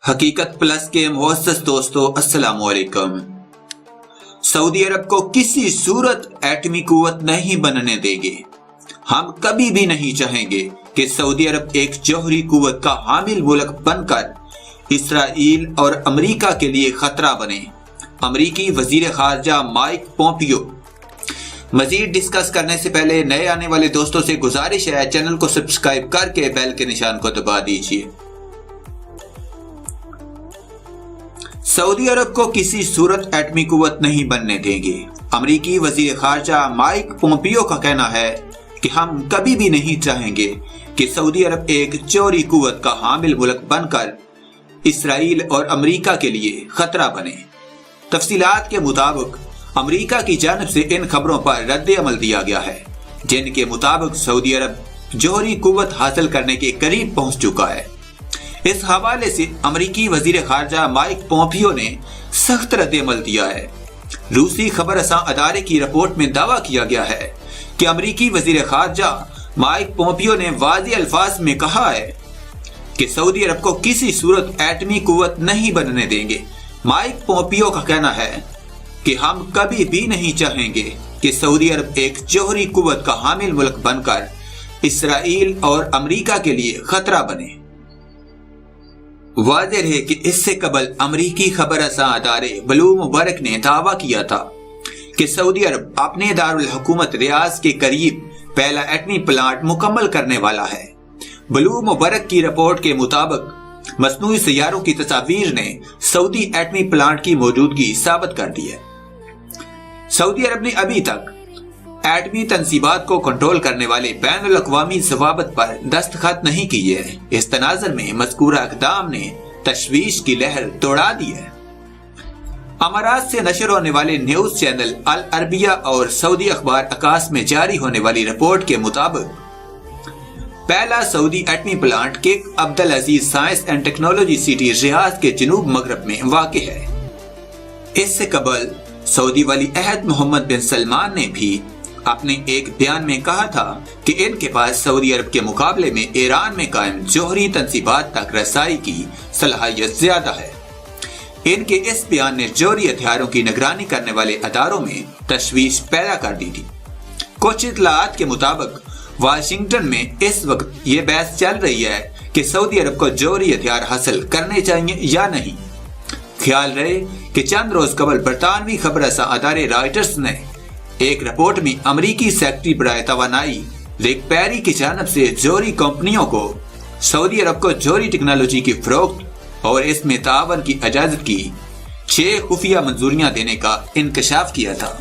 حقیقت پلس کے معزز دوستو السلام علیکم۔ سعودی عرب کو کسی صورت ایٹمی قوت نہیں بننے دیں گے۔ ہم کبھی بھی نہیں چاہیں گے کہ سعودی عرب ایک جوہری قوت کا حامل ملک بن کر اسرائیل اور امریکہ کے لیے خطرہ بنے۔ امریکی وزیر خارجہ مائک پومپیو۔ مزید ڈسکس کرنے سے پہلے نئے آنے والے دوستوں سے گزارش ہے چینل کو سبسکرائب کر کے بیل کے نشان کو دبا دیجیے۔ سعودی عرب کو کسی صورت ایٹمی قوت نہیں بننے دیں گے۔ امریکی وزیر خارجہ مائک پومپیو کا کہنا ہے کہ ہم کبھی بھی نہیں چاہیں گے کہ سعودی عرب ایک جوہری قوت کا حامل ملک بن کر اسرائیل اور امریکہ کے لیے خطرہ بنے۔ تفصیلات کے مطابق امریکہ کی جانب سے ان خبروں پر رد عمل دیا گیا ہے جن کے مطابق سعودی عرب جوہری قوت حاصل کرنے کے قریب پہنچ چکا ہے۔ اس حوالے سے امریکی وزیر خارجہ مائک پومپیو نے سخت رد عمل دیا ہے۔ روسی خبر رساں ادارے کی رپورٹ میں دعویٰ کیا گیا ہے کہ امریکی وزیر خارجہ مائک پومپیو نے واضح الفاظ میں کہا ہے کہ سعودی عرب کو کسی صورت ایٹمی قوت نہیں بننے دیں گے۔ مائک پومپیو کا کہنا ہے کہ ہم کبھی بھی نہیں چاہیں گے کہ سعودی عرب ایک جوہری قوت کا حامل ملک بن کر اسرائیل اور امریکہ کے لیے خطرہ بنے۔ واضح ہے کہ اس سے قبل امریکی خبر رساں ادارے بلومبرگ نے دعویٰ کیا تھا کہ سعودی عرب اپنے دارالحکومت ریاض کے قریب پہلا ایٹمی پلانٹ مکمل کرنے والا ہے۔ بلومبرگ کی رپورٹ کے مطابق مصنوعی سیاروں کی تصاویر نے سعودی ایٹمی پلانٹ کی موجودگی ثابت کر دی ہے۔ سعودی عرب نے ابھی تک ایٹمی تنصیبات کو کنٹرول کرنے والے بین الاقوامی ضوابط پر دستخط نہیں کیے ہیں۔ اس تناظر میں مذکورہ اقدام نے تشویش کی لہر دوڑا دی ہے۔ امارات سے نشر ہونے والے نیوز چینل العربیہ اور سعودی اخبار عکاس میں جاری ہونے والی رپورٹ کے مطابق پہلا سعودی ایٹمی پلانٹ کک عبدالعزیز سائنس اینڈ ٹیکنالوجی سٹی ریاض کے جنوب مغرب میں واقع ہے۔ اس سے قبل سعودی ولی عہد محمد بن سلمان نے بھی اپنے ایک بیان میں کہا تھا کہ ان کے پاس سعودی عرب کے مقابلے میں ایران میں قائم جوہری تنصیبات تک رسائی کی صلاحیت زیادہ ہے۔ ان کے اس بیان نے جوہری ہتھیاروں کی نگرانی کرنے والے اداروں میں تشویش پیدا کر دی تھی۔ کچھ اطلاعات کے مطابق واشنگٹن میں اس وقت یہ بحث چل رہی ہے کہ سعودی عرب کو جوہری ہتھیار حاصل کرنے چاہیے یا نہیں۔ خیال رہے کہ چند روز قبل برطانوی خبر رساں ادارے رائٹرز نے ایک رپورٹ میں امریکی سیکرٹری برائے توانائی ریک پیری کی جانب سے جوہری کمپنیوں کو سعودی عرب کو جوہری ٹیکنالوجی کی فروخت اور اس میں تعاون کی اجازت کی 6 خفیہ منظوریاں دینے کا انکشاف کیا تھا۔